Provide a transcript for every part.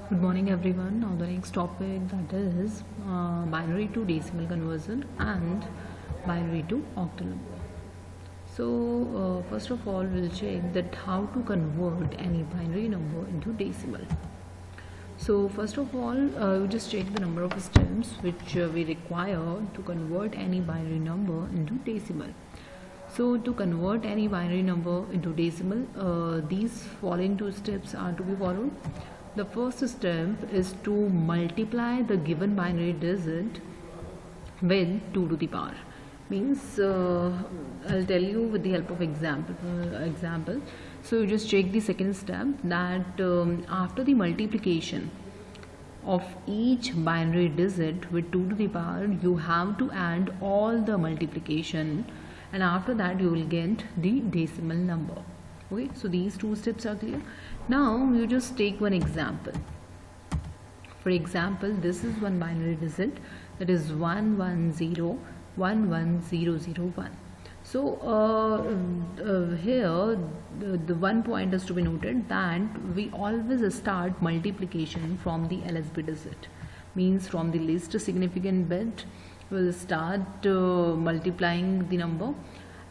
Good morning everyone. Now the next topic, that is binary to decimal conversion and binary to octal number. So first of all we'll check that how to convert any binary number into decimal. So first of all we just check the number of steps which we require to convert any binary number into decimal. So to convert any binary number into decimal, these following two steps are to be followed. The first step is to multiply the given binary digit with 2 to the power. Means I'll tell you with the help of example. So you just check the second step, that after the multiplication of each binary digit with 2 to the power, you have to add all the multiplication, and after that you will get the decimal number. Okay, so these two steps are clear. Now you just take one example. For example, this is one binary digit, that is 110110001. So here the one point is to be noted, that we always start multiplication from the LSB digit, means from the least significant bit we'll start multiplying the number,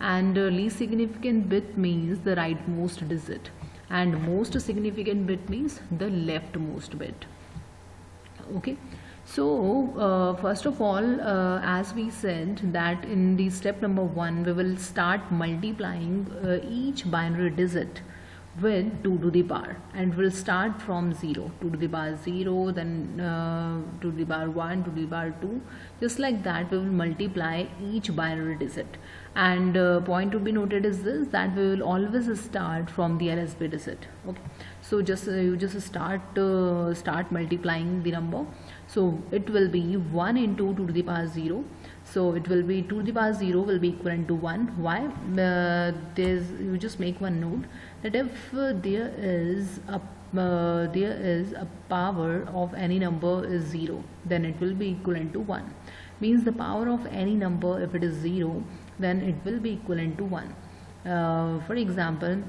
and least significant bit means the rightmost digit, and most significant bit means the leftmost bit. Okay, so first of all, as we said that in the step number 1 we will start multiplying each binary digit with 2 to the power, and we'll start from 0, 2 to the power 0, then 2 to the power 1, 2 to the power 2, just like that we will multiply each binary digit. And point to be noted is this, that we will always start from the LSB digit. Okay, so just you just start multiplying the number. So it will be 1 into 2 to the power 0. So it will be 2 to the power 0 will be equivalent to 1. Why? You just make one note, that if there is a power of any number is 0, then it will be equivalent to 1. Means the power of any number, if it is 0, then it will be equivalent to 1. For example,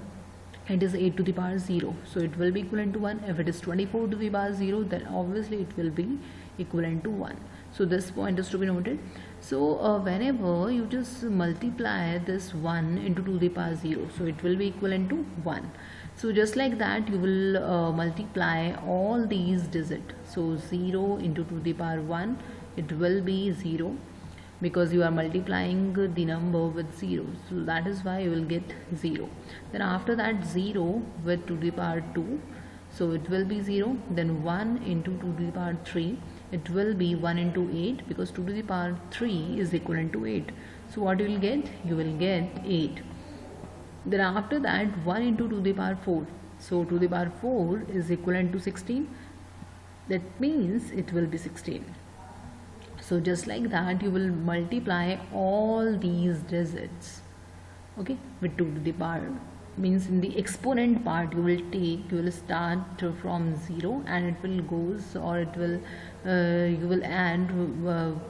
it is 8 to the power 0, so it will be equivalent to 1. If it is 24 to the power 0, then obviously it will be equivalent to 1. So this point is to be noted. So whenever you just multiply this 1 into 2 to the power 0, so it will be equivalent to 1. So just like that you will multiply all these digits. So 0 into 2 to the power 1, it will be 0, because you are multiplying the number with 0, so that is why you will get 0. Then after that 0 with 2 to the power 2, so it will be 0. Then 1 into 2 to the power 3, it will be 1 into 8, because 2 to the power 3 is equivalent to 8. So what you will get? You will get 8. Then after that 1 into 2 to the power 4, so 2 to the power 4 is equivalent to 16. That means it will be 16. So just like that you will multiply all these digits, okay, with 2 to the power. Means in the exponent part you will start from 0, and it will goes, or it will you will add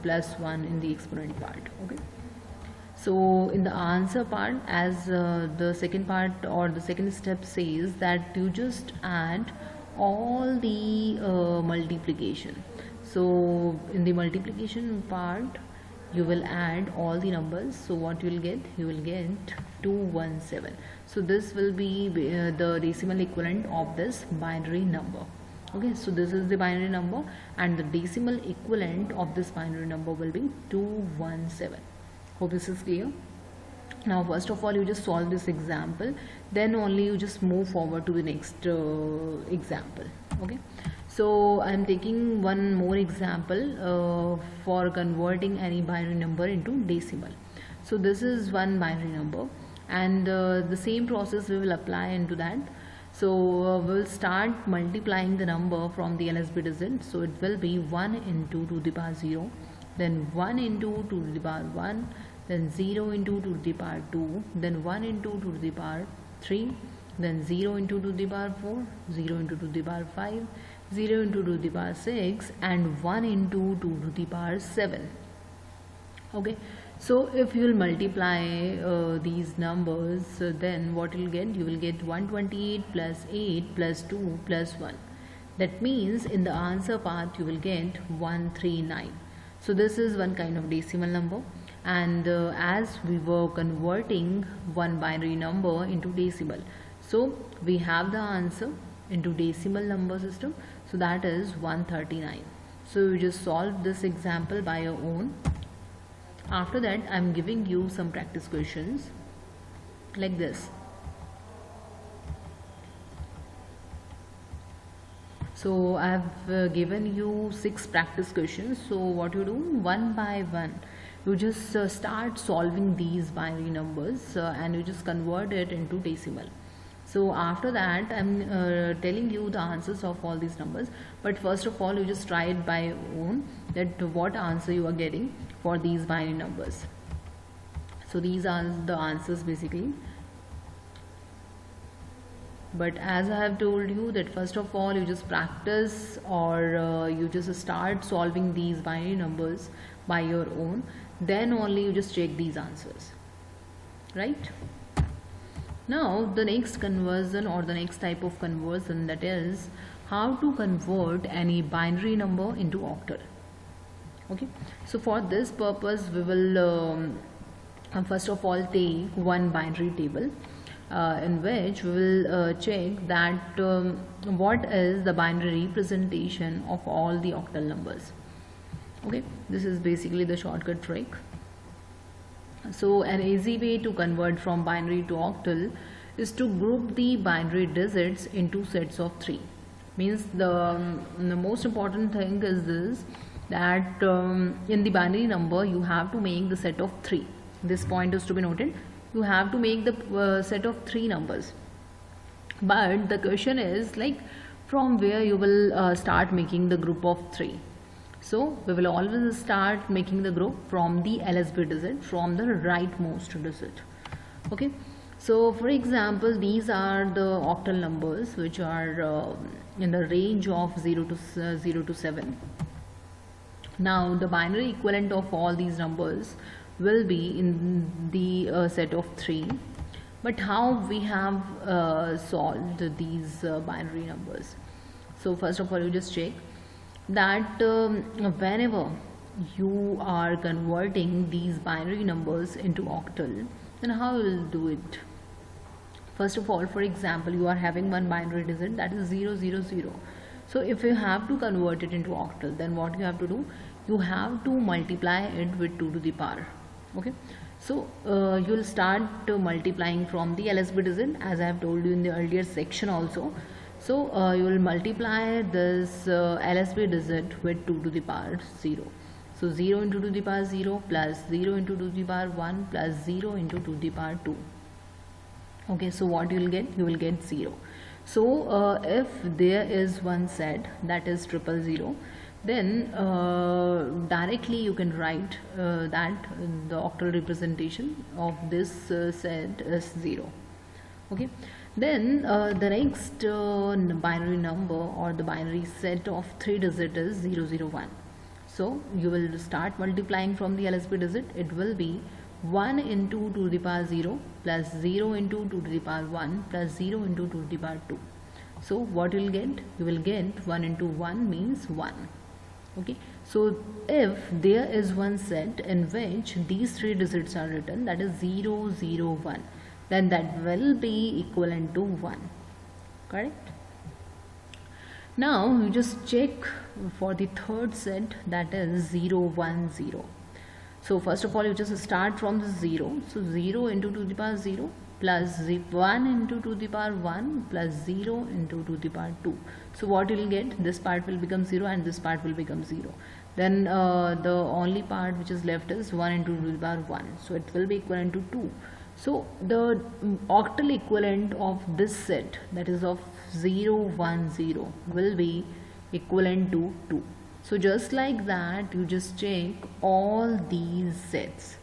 plus 1 in the exponent part. Okay, so in the answer part, as the second part or the second step says, that you just add all the multiplication. So in the multiplication part you will add all the numbers. So what you will get? You will get 217. So this will be the decimal equivalent of this binary number. Okay, so this is the binary number, and the decimal equivalent of this binary number will be 217. Hope this is clear. Now first of all you just solve this example, then only you just move forward to the next example. Okay, so I am taking one more example for converting any binary number into decimal. So this is one binary number, and the same process we will apply into that. So we will start multiplying the number from the LSB digit. So it will be 1 into 2 to the power 0, then 1 into 2 to the power 1, then 0 into 2 to the power 2, then 1 into 2 to the power 3, then 0 into 2 to the power 4, 0 into 2 to the power 5, 0 into 2 to the power 6, and 1 into 2 to the power 7. Okay, so if you will multiply these numbers, then what you will get? You will get 128 plus 8 plus 2 plus 1. That means in the answer part you will get 139. So this is one kind of decimal number, and as we were converting one binary number into decimal, so we have the answer into decimal number system, so that is 139. So you just solve this example by your own. After that I am giving you some practice questions like this. So I have given you 6 practice questions. So what you do, one by one you just start solving these binary numbers and you just convert it into decimal. So after that I'm telling you the answers of all these numbers, but first of all you just try it by your own, that what answer you are getting for these binary numbers. So these are the answers basically. But as I have told you that first of all you just practice, or you just start solving these binary numbers by your own, then only you just check these answers, right? Now the next conversion, or the next type of conversion, that is how to convert any binary number into octal. Okay, so for this purpose we will first of all take one binary table in which we will check that what is the binary representation of all the octal numbers. Okay, this is basically the shortcut trick. So an easy way to convert from binary to octal is to group the binary digits into sets of 3. Means the most important thing is this, that in the binary number you have to make the set of 3. This point is to be noted. You have to make the set of 3 numbers, but the question is like from where you will start making the group of 3. So we will always start making the group from the LSB digit, from the rightmost digit. Okay, so for example these are the octal numbers which are in the range of 0 to 7. Now the binary equivalent of all these numbers will be in the set of 3. But how we have solved these binary numbers? So first of all you just check that whenever you are converting these binary numbers into octal, then how you will do it? First of all, for example, you are having one binary digit, that is 0, 0, 0. So if you have to convert it into octal, then what you have to do? You have to multiply it with 2 to the power. Okay, so you will start multiplying from the LSB digit, as I have told you in the earlier section also. So you will multiply this LSB digit with 2 to the power 0. So 0 into 2 to the power 0 plus 0 into 2 to the power 1 plus 0 into 2 to the power 2. Okay, so what you will get? You will get 0. So if there is one set, that is 000, then directly you can write that the octal representation of this set is 0. Okay, then the next binary number, or the binary set of 3 digits is 001. So you will start multiplying from the LSB digit. It will be 1 into 2 to the power 0 plus 0 into 2 to the power 1 plus 0 into 2 to the power 2. So what you will get? You will get 1 into 1 means 1. Okay, so if there is one set in which these 3 digits are written, that is 001, then that will be equivalent to 1. Correct? Now you just check for the third set, that is 010. So first of all you just start from the 0. So 0 into 2 to the power 0 plus 1 into 2 to the power 1 plus 0 into 2 to the power 2. So what you will get? This part will become 0 and this part will become 0. Then the only part which is left is 1 into 2 to the power 1. So it will be equivalent to 2. So the octal equivalent of this set, that is of 010, will be equivalent to 2. So just like that you just check all these sets.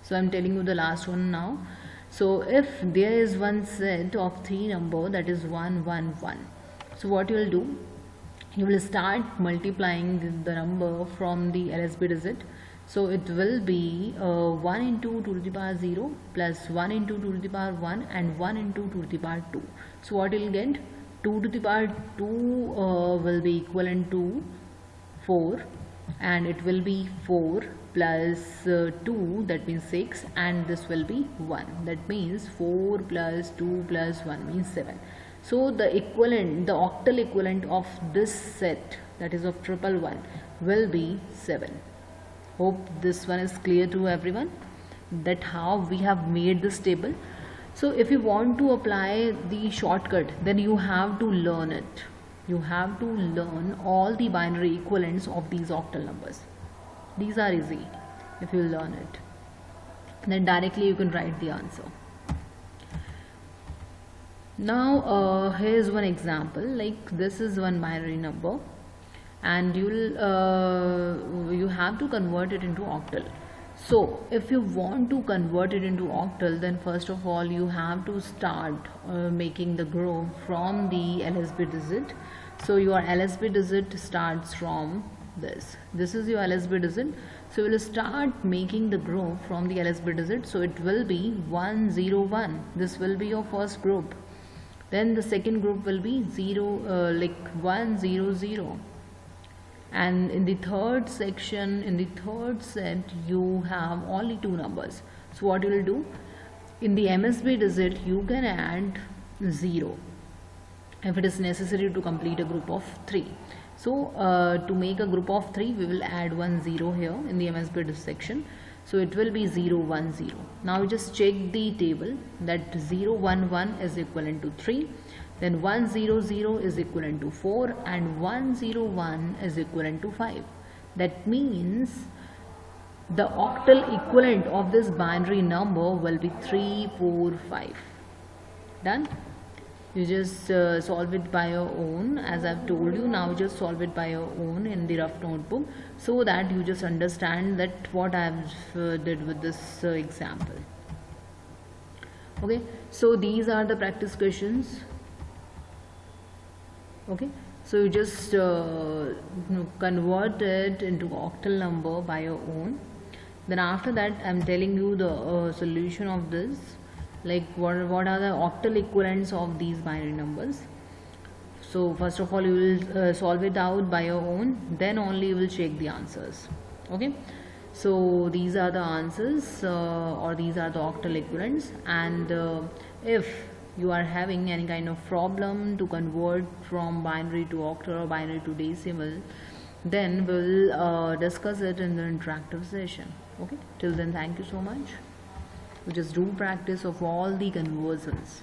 So I am telling you the last one now. So if there is one set of 3 number, that is 111. So what you will do? You will start multiplying the number from the LSB digit. So it will be 1 into 2 to the power 0 plus 1 into 2 to the power 1 and 1 into 2 to the power 2. So what you will get? 2 to the power 2 will be equivalent to 4, and it will be 4 plus 2, that means 6, and this will be 1, that means 4 plus 2 plus 1 means 7. So the equivalent, the octal equivalent of this set, that is of 111, will be 7. Hope this one is clear to everyone, that how we have made this table. So if you want to apply the shortcut, then you have to learn it. You have to learn all the binary equivalents of these octal numbers. These are easy if you learn it. Then directly you can write the answer. Now here's one example. Like this is one binary number, and you have to convert it into octal. So if you want to convert it into octal, then first of all you have to start making the group from the LSB digit. So your LSB digit starts from this. This is your LSB digit. So we will start making the group from the LSB digit. So it will be 101. This will be your first group. Then the second group will be 100. And in the third section, in the third set, you have only 2 numbers. So what you will do, in the MSB digit you can add 0 if it is necessary to complete a group of 3. So to make a group of 3, we will add 10 here in the MSB digit section. So it will be 010. Now you just check the table, that 011 is equivalent to 3. Then 100 is equivalent to 4, and 101 is equivalent to 5. That means the octal equivalent of this binary number will be 3, 4, 5. Done? You just solve it by your own, as I've told you. Now just solve it by your own in the rough notebook, so that you just understand that what I've did with this example. Okay, so these are the practice questions. Okay, so you just convert it into octal number by your own. Then after that, I'm telling you the solution of this, like what are the octal equivalents of these binary numbers. So first of all you will solve it out by your own, then only you will check the answers. Okay, so these are the answers, or these are the octal equivalents. And if you are having any kind of problem to convert from binary to octal or binary to decimal, then we'll discuss it in the interactive session. Okay, till then, thank you so much. We just do practice of all the conversions.